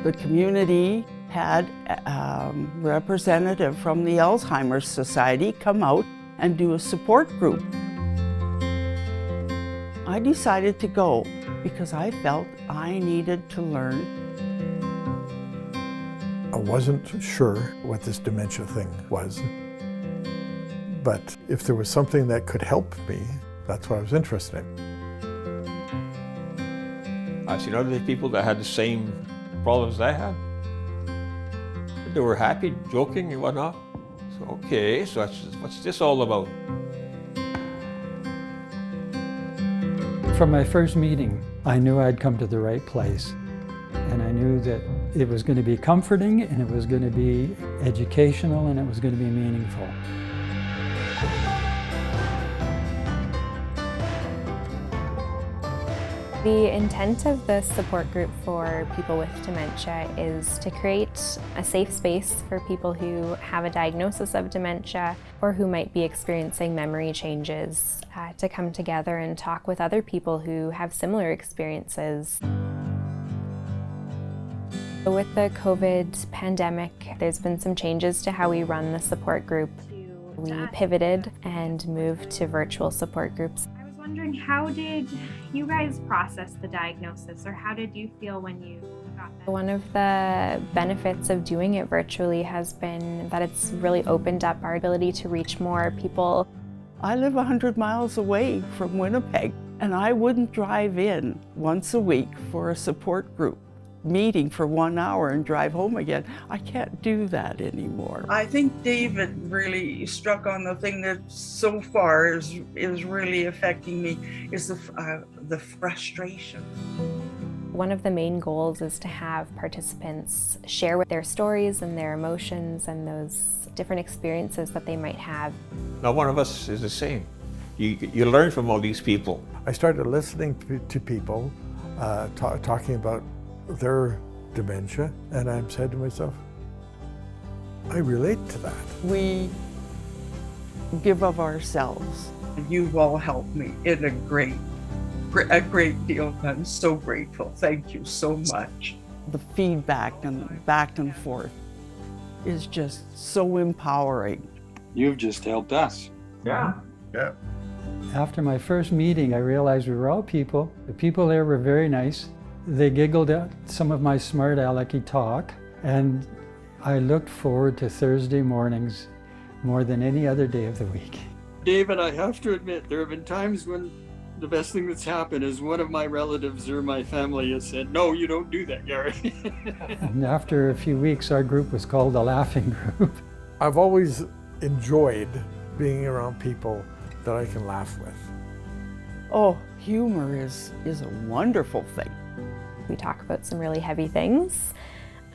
The community had a representative from the Alzheimer Society come out and do a support group. I decided to go because I felt I needed to learn. I wasn't sure what this dementia thing was, but if there was something that could help me, that's what I was interested in. I've seen other people that had the same problems I had. They were happy, joking and whatnot. So, okay, so what's this all about? From my first meeting, I knew I'd come to the right place. And I knew that it was going to be comforting, and it was going to be educational, and it was going to be meaningful. The intent of this support group for people with dementia is to create a safe space for people who have a diagnosis of dementia or who might be experiencing memory changes to come together and talk with other people who have similar experiences. With the COVID pandemic, there's been some changes to how we run the support group. We pivoted and moved to virtual support groups. I was wondering, how did you guys process the diagnosis, or how did you feel when you got that? One of the benefits of doing it virtually has been that it's really opened up our ability to reach more people. I live 100 miles away from Winnipeg, and I wouldn't drive in once a week for a support group meeting for 1 hour and drive home again. I can't do that anymore. I think David really struck on the thing that so far is really affecting me, is the frustration. One of the main goals is to have participants share with their stories and their emotions and those different experiences that they might have. Not one of us is the same. You learn from all these people. I started listening to people talking about their dementia, and I said to myself, I relate to that. We give of ourselves. You've all helped me in a great deal. I'm so grateful. Thank you so much. The feedback and back and forth is just so empowering. You've just helped us. Yeah. After my first meeting, I realized we were all people. The people there were very nice. They giggled at some of my smart alecky talk, and I looked forward to Thursday mornings more than any other day of the week. David, I have to admit, there have been times when the best thing that's happened is one of my relatives or my family has said, no, you don't do that, Gary. And after a few weeks, our group was called the Laughing Group. I've always enjoyed being around people that I can laugh with. Oh, humor is a wonderful thing. We talk about some really heavy things,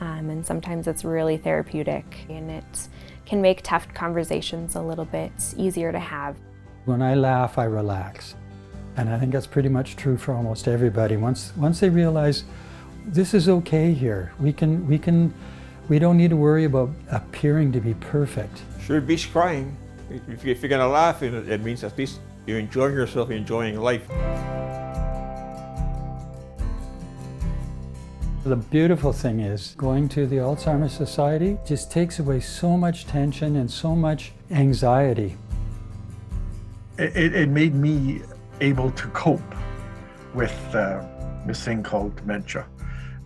and sometimes it's really therapeutic, and it can make tough conversations a little bit easier to have. When I laugh, I relax. And I think that's pretty much true for almost everybody. Once they realize this is okay here, we don't need to worry about appearing to be perfect. Sure, be crying. If you're gonna laugh, it means at least you're enjoying yourself, you're enjoying life. The beautiful thing is, going to the Alzheimer Society just takes away so much tension and so much anxiety. It made me able to cope with this thing called dementia,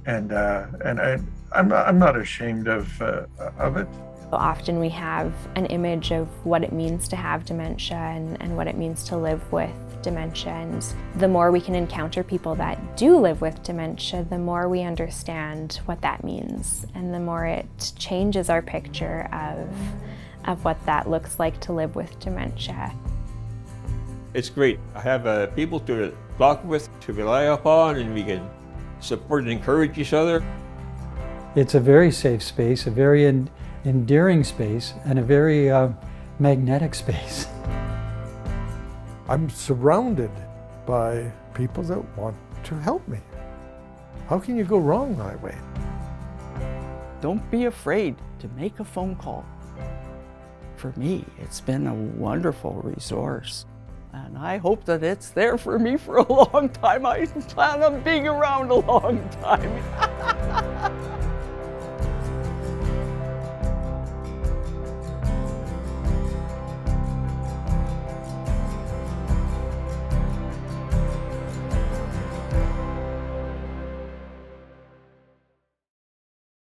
and I'm not ashamed of it. Often we have an image of what it means to have dementia and what it means to live with dementia, and the more we can encounter people that do live with dementia, the more we understand what that means, and the more it changes our picture of what that looks like to live with dementia. It's great. I have people to talk with, to rely upon, and we can support and encourage each other. It's a very safe space, a very endearing space, and a very magnetic space. I'm surrounded by people that want to help me. How can you go wrong that way? Don't be afraid to make a phone call. For me, it's been a wonderful resource, and I hope that it's there for me for a long time. I plan on being around a long time.